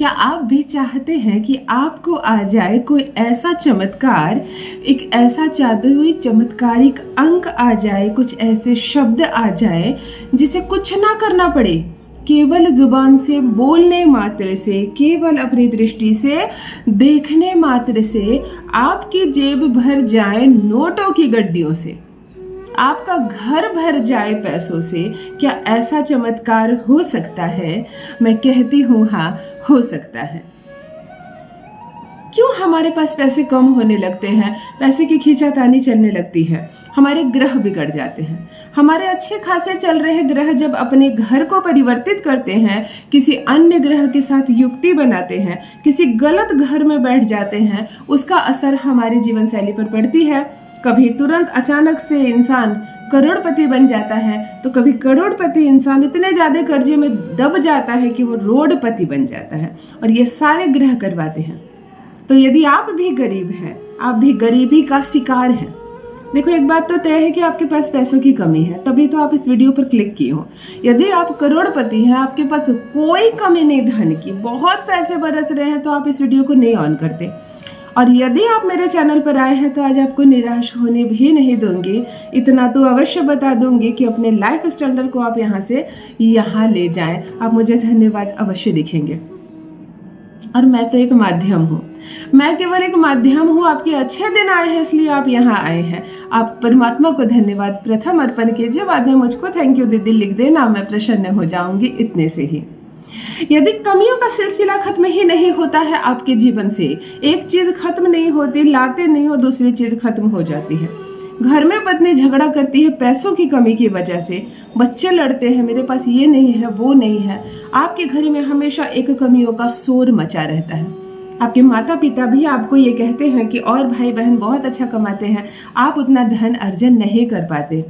क्या आप भी चाहते हैं कि आपको आ जाए कोई ऐसा चमत्कार, एक ऐसा जादुई चमत्कारिक अंक आ जाए, कुछ ऐसे शब्द आ जाए जिसे कुछ ना करना पड़े, केवल जुबान से बोलने मात्र से, केवल अपनी दृष्टि से देखने मात्र से आपकी जेब भर जाए नोटों की गड्डियों से, आपका घर भर जाए पैसों से? क्या ऐसा चमत्कार हो सकता है? मैं कहती हूँ हाँ, हो सकता है। क्यों हमारे पास पैसे कम होने लगते हैं, पैसे की खींचातानी चलने लगती है, हमारे ग्रह बिगड़ जाते हैं। हमारे अच्छे खासे चल रहे ग्रह जब अपने घर को परिवर्तित करते हैं, किसी अन्य ग्रह के साथ युक्ति बनाते हैं, किसी गलत घर में बैठ जाते हैं, उसका असर हमारी जीवन शैली पर पड़ती है। कभी तुरंत अचानक से इंसान करोड़पति बन जाता है, तो कभी करोड़पति इंसान इतने ज्यादा कर्जे में दब जाता है कि वो रोडपति बन जाता है। और ये सारे ग्रह करवाते हैं। तो यदि आप भी गरीब हैं, आप भी गरीबी का शिकार हैं, देखो एक बात तो तय है कि आपके पास पैसों की कमी है, तभी तो आप इस वीडियो पर क्लिक किए हो। यदि आप करोड़पति हैं, आपके पास कोई कमी नहीं धन की, बहुत पैसे बरस रहे हैं, तो आप इस वीडियो को नहीं ऑन करते। और यदि आप मेरे चैनल पर आए हैं तो आज आपको निराश होने भी नहीं दूंगी। इतना तो अवश्य बता दूंगी कि अपने लाइफ स्टैंडर्ड को आप यहाँ से यहाँ ले जाएं। आप मुझे धन्यवाद अवश्य लिखेंगे। और मैं तो एक माध्यम हूँ, मैं केवल एक माध्यम हूँ। आपके अच्छे दिन आए हैं इसलिए आप यहाँ आए हैं। आप परमात्मा को धन्यवाद प्रथम अर्पण कीजिए, बाद में मुझको थैंक यू दीदी लिख देना, मैं प्रसन्न हो जाऊंगी इतने से ही। यदि कमियों का सिलसिला खत्म ही नहीं होता है आपके जीवन से, एक चीज खत्म नहीं होती, लाते नहीं हो दूसरी चीज खत्म हो जाती है। घर में पत्नी झगड़ा करती है पैसों की कमी की वजह से, बच्चे लड़ते हैं मेरे पास ये नहीं है वो नहीं है, आपके घर में हमेशा एक कमियों का शोर मचा रहता है। आपके माता पिता भी आपको ये कहते हैं कि और भाई बहन बहुत अच्छा कमाते हैं, आप उतना धन अर्जन नहीं कर पाते।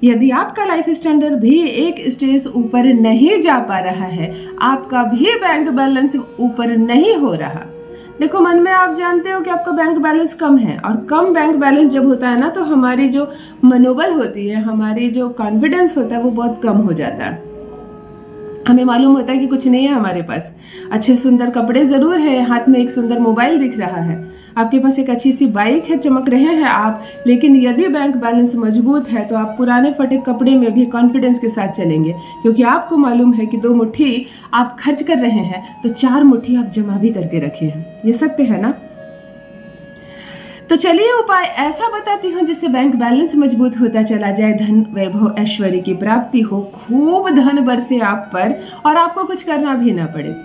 यदि आपका लाइफ स्टैंडर्ड भी एक स्टेज ऊपर नहीं जा पा रहा है, आपका भी बैंक बैलेंस ऊपर नहीं हो रहा, देखो मन में आप जानते हो कि आपका बैंक बैलेंस कम है, और कम बैंक बैलेंस जब होता है ना, तो हमारी जो मनोबल होती है, हमारी जो कॉन्फिडेंस होता है वो बहुत कम हो जाता है। हमें मालूम होता है कि कुछ नहीं है हमारे पास, अच्छे सुंदर कपड़े जरूर है, हाथ में एक सुंदर मोबाइल दिख रहा है, आपके पास एक अच्छी सी बाइक है, चमक रहे हैं आप, लेकिन यदि बैंक बैलेंस मजबूत है तो आप पुराने फटे कपड़े में भी कॉन्फिडेंस के साथ चलेंगे, क्योंकि आपको मालूम है कि 2 मुट्ठी आप खर्च कर रहे हैं तो 4 मुट्ठी आप जमा भी करके रखे हैं। ये सत्य है ना? तो चलिए उपाय ऐसा बताती हूँ जिससे बैंक बैलेंस मजबूत होता चला जाए, धन वैभव ऐश्वर्य की प्राप्ति हो, खूब धन बरसे आप पर और आपको कुछ करना भी ना पड़े।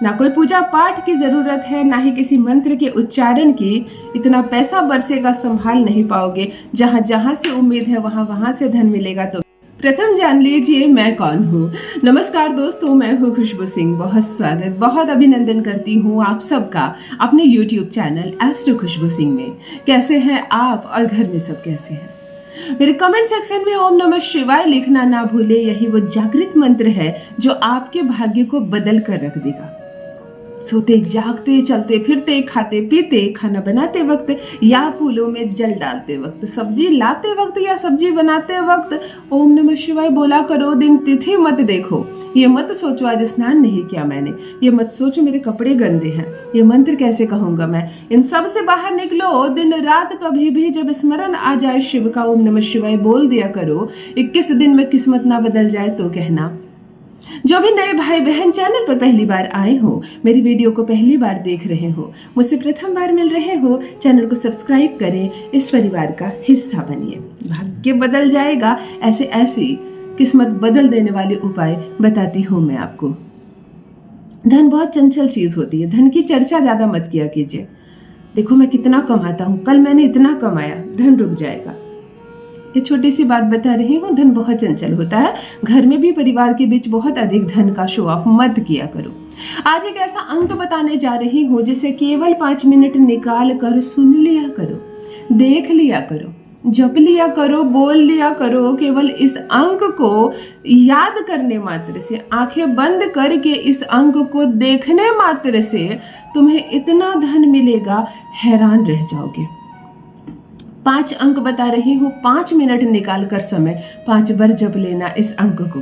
ना कोई पूजा पाठ की जरूरत है, ना ही किसी मंत्र के उच्चारण की। इतना पैसा बरसेगा संभाल नहीं पाओगे। जहां जहां से उम्मीद है वहां वहां से धन मिलेगा। तो प्रथम जान लीजिए मैं कौन हूँ। नमस्कार दोस्तों, मैं हूँ खुशबू सिंह। बहुत स्वागत, बहुत अभिनंदन करती हूँ आप सबका अपने YouTube चैनल एस्ट्रो खुशबू सिंह में। कैसे हैं आप और घर में सब कैसे हैं? मेरे कमेंट सेक्शन में ओम नमः शिवाय लिखना ना भूले। यही वो जागृत मंत्र है जो आपके भाग्य को बदल कर रख देगा। सोते जागते, चलते फिरते, खाते पीते, खाना बनाते वक्त या फूलों में जल डालते वक्त, सब्जी लाते वक्त या सब्जी बनाते वक्त ओम नमः शिवाय बोला करो। दिन तिथि मत देखो, ये मत सोचो आज स्नान नहीं किया मैंने, ये मत सोचो मेरे कपड़े गंदे हैं, ये मंत्र कैसे कहूंगा मैं। इन सब से बाहर निकलो। दिन रात कभी भी जब स्मरण आ जाए शिव का, ओम नमः शिवाय बोल दिया करो। 21 दिन में किस्मत ना बदल जाए तो कहना। जो भी नए भाई बहन चैनल पर पहली बार आए हो, मेरी वीडियो को पहली बार देख रहे हो, मुझसे प्रथम बार मिल रहे हो, चैनल को सब्सक्राइब करें, इस परिवार का हिस्सा बनिए। भाग्य बदल जाएगा। ऐसे ऐसी किस्मत बदल देने वाले उपाय बताती हूँ मैं आपको। धन बहुत चंचल चीज होती है, धन की चर्चा ज्यादा मत किया कीजिए। देखो मैं कितना कमाता हूँ, कल मैंने इतना कमाया, धन रुक जाएगा। ये छोटी सी बात बता रही हूँ। धन बहुत चंचल होता है, घर में भी परिवार के बीच बहुत अधिक धन का शो ऑफ मत किया करो। आज एक ऐसा अंक बताने जा रही हूँ जिसे केवल 5 मिनट निकाल कर सुन लिया करो, देख लिया करो, जप लिया करो, बोल लिया करो। केवल इस अंक को याद करने मात्र से, आंखें बंद करके इस अंक को देखने मात्र से तुम्हें इतना धन मिलेगा, हैरान रह जाओगे। 5 अंक बता रही हूँ, 5 मिनट निकाल कर समय 5 बार जप लेना इस अंक को।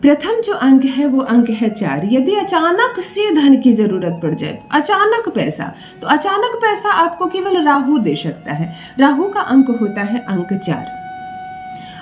प्रथम जो अंक है वो अंक है 4। यदि अचानक से धन की जरूरत पड़ जाए, अचानक पैसा, तो अचानक पैसा आपको केवल राहु दे सकता है। राहु का अंक होता है अंक 4।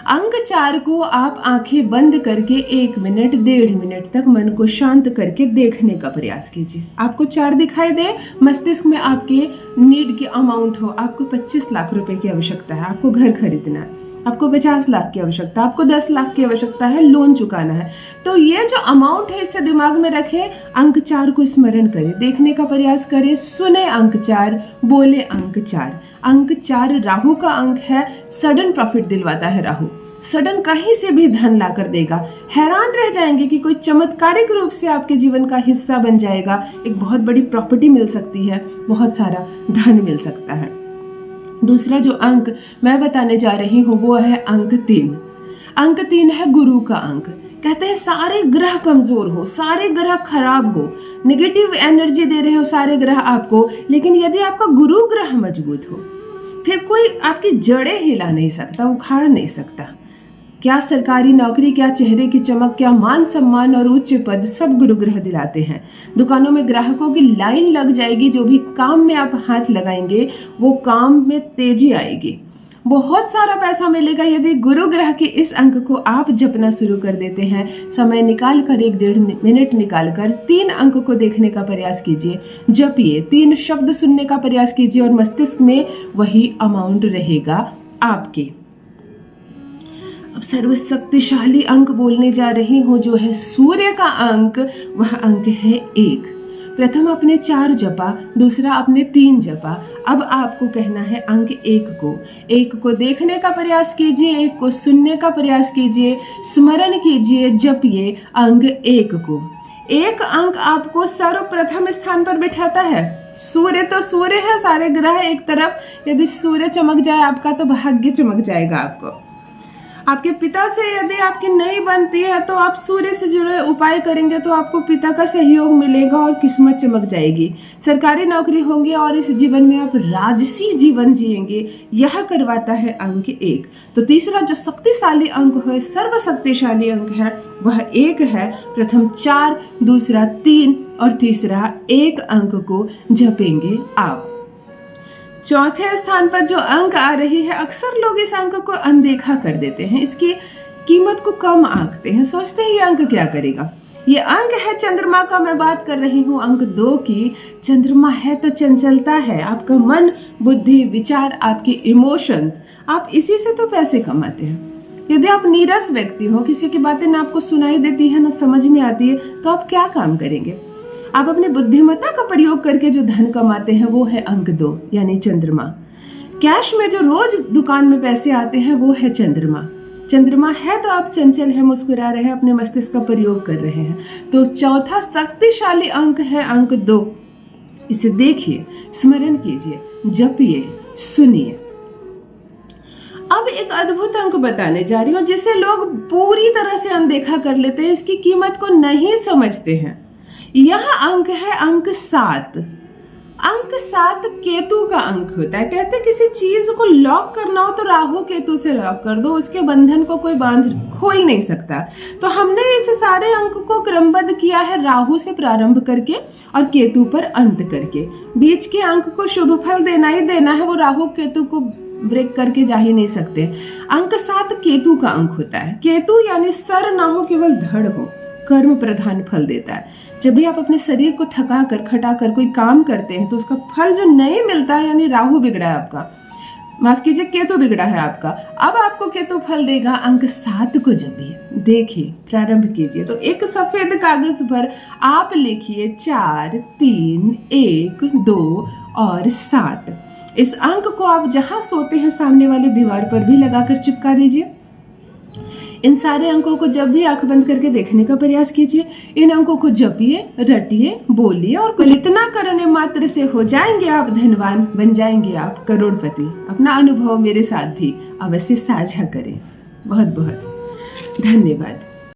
अंक 4 को आप आंखें बंद करके 1 मिनट 1.5 मिनट तक मन को शांत करके देखने का प्रयास कीजिए। आपको 4 दिखाई दे, मस्तिष्क में आपके नीड की अमाउंट हो, आपको 25 लाख रुपए की आवश्यकता है, आपको घर खरीदना है, आपको 50 लाख की आवश्यकता है, आपको 10 लाख की आवश्यकता है, लोन चुकाना है, तो ये जो अमाउंट है इसे दिमाग में रखें, अंक 4 को स्मरण करें, देखने का प्रयास करें, सुने अंक 4, बोले अंक 4। अंक 4 राहु का अंक है, सडन प्रॉफिट दिलवाता है राहु, सडन कहीं से भी धन ला कर देगा। हैरान रह जाएंगे कि कोई चमत्कारिक रूप से आपके जीवन का हिस्सा बन जाएगा, एक बहुत बड़ी प्रॉपर्टी मिल सकती है, बहुत सारा धन मिल सकता है। दूसरा जो अंक मैं बताने जा रही हूँ वो है अंक 3। अंक 3 है गुरु का अंक। कहते हैं सारे ग्रह कमजोर हो, सारे ग्रह खराब हो, नेगेटिव एनर्जी दे रहे हो सारे ग्रह आपको, लेकिन यदि आपका गुरु ग्रह मजबूत हो, फिर कोई आपकी जड़ें हिला नहीं सकता, उखाड़ नहीं सकता। क्या सरकारी नौकरी, क्या चेहरे की चमक, क्या मान सम्मान और उच्च पद, सब गुरु ग्रह दिलाते हैं। दुकानों में ग्राहकों की लाइन लग जाएगी, जो भी काम में आप हाथ लगाएंगे वो काम में तेजी आएगी, बहुत सारा पैसा मिलेगा यदि गुरु ग्रह के इस अंक को आप जपना शुरू कर देते हैं। समय निकाल कर 1-1.5 मिनट निकाल कर 3 अंक को देखने का प्रयास कीजिए, जपिए, 3 शब्द सुनने का प्रयास कीजिए और मस्तिष्क में वही अमाउंट रहेगा आपके। अब सर्वशक्तिशाली अंक बोलने जा रही हूँ जो है सूर्य का अंक, वह अंक है 1। प्रथम आपने 4 जपा, दूसरा आपने 3 जपा, अब आपको कहना है अंक 1 को देखने का प्रयास कीजिए, 1 को सुनने का प्रयास कीजिए, स्मरण कीजिए, जपिए अंक 1 को। 1 अंक आपको सर्वप्रथम स्थान पर बिठाता है। सूर्य तो सूर्य है, सारे ग्रह एक तरफ, यदि सूर्य चमक जाए आपका तो भाग्य चमक जाएगा आपको। आपके पिता से यदि आपकी नहीं बनती है तो आप सूर्य से जुड़े उपाय करेंगे तो आपको पिता का सहयोग मिलेगा और किस्मत चमक जाएगी। सरकारी नौकरी होंगी और इस जीवन में आप राजसी जीवन जिएंगे, यह करवाता है अंक 1। तो तीसरा जो शक्तिशाली अंक है, सर्वशक्तिशाली अंक है, वह 1 है। प्रथम 4, दूसरा 3 और तीसरा 1 अंक को जपेंगे आप। चौथे स्थान पर जो अंक आ रही है, अक्सर लोग इस अंक को अनदेखा कर देते हैं, इसकी कीमत को कम आंकते हैं, सोचते हैं ये अंक क्या करेगा। ये अंक है चंद्रमा का, मैं बात कर रही हूँ अंक 2 की। चंद्रमा है तो चंचलता है, आपका मन, बुद्धि, विचार, आपके इमोशंस, आप इसी से तो पैसे कमाते हैं। यदि आप नीरस व्यक्ति हो, किसी की बातें ना आपको सुनाई देती है ना समझ में आती है, तो आप क्या काम करेंगे। आप अपनी बुद्धिमत्ता का प्रयोग करके जो धन कमाते हैं वो है अंक 2 यानी चंद्रमा। कैश में जो रोज दुकान में पैसे आते हैं वो है चंद्रमा। चंद्रमा है तो आप चंचल हैं, मुस्कुरा रहे हैं, अपने मस्तिष्क का प्रयोग कर रहे हैं। तो चौथा शक्तिशाली अंक है अंक 2। इसे देखिए, स्मरण कीजिए, जपिए, सुनिए। अब एक अद्भुत अंक बताने जा रही हूँ जिसे लोग पूरी तरह से अनदेखा कर लेते हैं, इसकी कीमत को नहीं समझते हैं। यह अंक है अंक 7। अंक 7 केतु का अंक होता है। कहते हैं किसी चीज को लॉक करना हो तो राहु केतु से लॉक कर दो, उसके बंधन को कोई बांध खोल नहीं सकता। तो हमने इस सारे अंक को क्रमबद्ध किया है, राहु से प्रारंभ करके और केतु पर अंत करके। बीच के अंक को शुभ फल देना ही देना है, वो राहु केतु को ब्रेक करके जा ही नहीं सकते। अंक 7 केतु का अंक होता है। केतु यानी सर ना हो, केवल धड़ हो, कर्म प्रधान फल देता है। जब भी आप अपने शरीर को थका कर खटा कर कोई काम करते हैं तो उसका फल जो नहीं मिलता है, यानी राहु बिगड़ा है आपका, माफ कीजिए केतु बिगड़ा है आपका। अब आपको केतु फल देगा। अंक 7 को जपिए, देखिए, प्रारंभ कीजिए। तो एक सफेद कागज पर आप लिखिए 4, 3, 1, 2 और 7। इस अंक को आप जहां सोते हैं सामने वाली दीवार पर भी लगाकर चिपका दीजिए। इन सारे अंकों को जब भी आंख बंद करके देखने का प्रयास कीजिए। इन अंकों को जपिए, रटिए, बोलिए और कुल इतना करने मात्र से हो जाएंगे आप धनवान, बन जाएंगे आप करोड़पति। अपना अनुभव मेरे साथ भी अवश्य साझा करें। बहुत बहुत धन्यवाद।